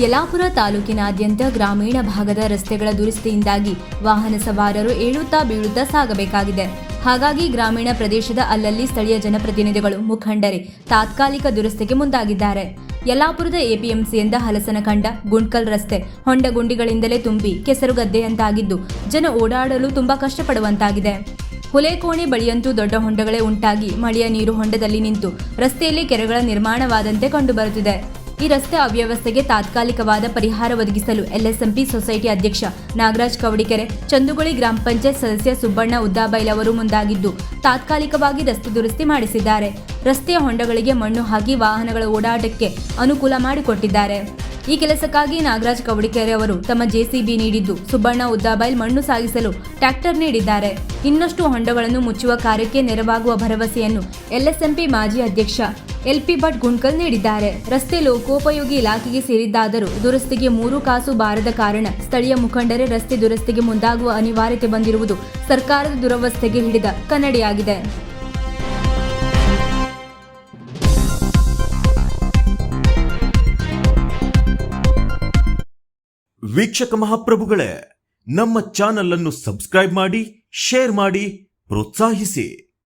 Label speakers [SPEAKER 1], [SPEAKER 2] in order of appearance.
[SPEAKER 1] ಯಲ್ಲಾಪುರ ತಾಲೂಕಿನಾದ್ಯಂತ ಗ್ರಾಮೀಣ ಭಾಗದ ರಸ್ತೆಗಳ ದುರಸ್ತಿಯಿಂದಾಗಿ ವಾಹನ ಸವಾರರು ಏಳುತ್ತಾ ಬೀಳುತ್ತಾ ಸಾಗಬೇಕಾಗಿದೆ. ಹಾಗಾಗಿ ಗ್ರಾಮೀಣ ಪ್ರದೇಶದ ಅಲ್ಲಲ್ಲಿ ಸ್ಥಳೀಯ ಜನಪ್ರತಿನಿಧಿಗಳು, ಮುಖಂಡರೇ ತಾತ್ಕಾಲಿಕ ದುರಸ್ತಿಗೆ ಮುಂದಾಗಿದ್ದಾರೆ. ಯಲ್ಲಾಪುರದ ಎಪಿಎಂಸಿಯಿಂದ ಹಲಸನಕಂಡ ಗುಂಡ್ಕಲ್ ರಸ್ತೆ ಹೊಂಡ ಗುಂಡಿಗಳಿಂದಲೇ ತುಂಬಿ ಕೆಸರುಗದ್ದೆಯಂತಾಗಿದ್ದು ಜನ ಓಡಾಡಲು ತುಂಬಾ ಕಷ್ಟಪಡುವಂತಾಗಿದೆ. ಹುಲೇಕೋಣೆ ಬಳಿಯಂತೂ ದೊಡ್ಡ ಹೊಂಡಗಳೇ ಉಂಟಾಗಿ ಮಳೆಯ ನೀರು ಹೊಂಡದಲ್ಲಿ ನಿಂತು ರಸ್ತೆಯಲ್ಲಿ ಕೆರೆಗಳ ನಿರ್ಮಾಣವಾದಂತೆ ಕಂಡುಬರುತ್ತಿದೆ. ಈ ರಸ್ತೆ ಅವ್ಯವಸ್ಥೆಗೆ ತಾತ್ಕಾಲಿಕವಾದ ಪರಿಹಾರ ಒದಗಿಸಲು ಎಲ್ಎಸ್ಎಂಪಿ ಸೊಸೈಟಿ ಅಧ್ಯಕ್ಷ ನಾಗರಾಜ್ ಕವಡಿಕೆರೆ, ಚಂದುಗೊಳಿ ಗ್ರಾಮ ಪಂಚಾಯತ್ ಸದಸ್ಯ ಸುಬ್ಬಣ್ಣ ಉದ್ದಾಬೈಲ್ ಅವರು ಮುಂದಾಗಿದ್ದು ತಾತ್ಕಾಲಿಕವಾಗಿ ರಸ್ತೆ ದುರಸ್ತಿ ಮಾಡಿಸಿದ್ದಾರೆ. ರಸ್ತೆಯ ಹೊಂಡಗಳಿಗೆ ಮಣ್ಣು ಹಾಕಿ ವಾಹನಗಳ ಓಡಾಟಕ್ಕೆ ಅನುಕೂಲ ಮಾಡಿಕೊಟ್ಟಿದ್ದಾರೆ. ಈ ಕೆಲಸಕ್ಕಾಗಿ ನಾಗರಾಜ್ ಕವಡಿಕೆರೆ ಅವರು ತಮ್ಮ ಜೆಸಿಬಿ ನೀಡಿದ್ದು, ಸುಬ್ಬಣ್ಣ ಉದ್ದಾಬೈಲ್ ಮಣ್ಣು ಸಾಗಿಸಲು ಟ್ರ್ಯಾಕ್ಟರ್ ನೀಡಿದ್ದಾರೆ. ಇನ್ನಷ್ಟು ಹೊಂಡಗಳನ್ನು ಮುಚ್ಚುವ ಕಾರ್ಯಕ್ಕೆ ನೆರವಾಗುವ ಭರವಸೆಯನ್ನು ಎಲ್ಎಸ್ಎಂಪಿ ಮಾಜಿ ಅಧ್ಯಕ್ಷ ಎಲ್ಪಿ ಭಟ್ ಗುಂಡ್ಕಲ್ ನೀಡಿದ್ದಾರೆ. ರಸ್ತೆ ಲೋಕೋಪಯೋಗಿ ಇಲಾಖೆಗೆ ಸೇರಿದ್ದಾದರೂ ದುರಸ್ತಿಗೆ 3 ಕಾಸು ಬಾರದ ಕಾರಣ ಸ್ಥಳೀಯ ಮುಖಂಡರೇ ರಸ್ತೆ ದುರಸ್ತಿಗೆ ಮುಂದಾಗುವ ಅನಿವಾರ್ಯತೆ ಬಂದಿರುವುದು ಸರ್ಕಾರದ ದುರವಸ್ಥೆಗೆ ಹಿಡಿದ ಕನ್ನಡಿಯಾಗಿದೆ.
[SPEAKER 2] ವೀಕ್ಷಕ ಮಹಾಪ್ರಭುಗಳೇ, ನಮ್ಮ ಚಾನಲ್ ಅನ್ನು ಸಬ್ಸ್ಕ್ರೈಬ್ ಮಾಡಿ, ಶೇರ್ ಮಾಡಿ, ಪ್ರೋತ್ಸಾಹಿಸಿ.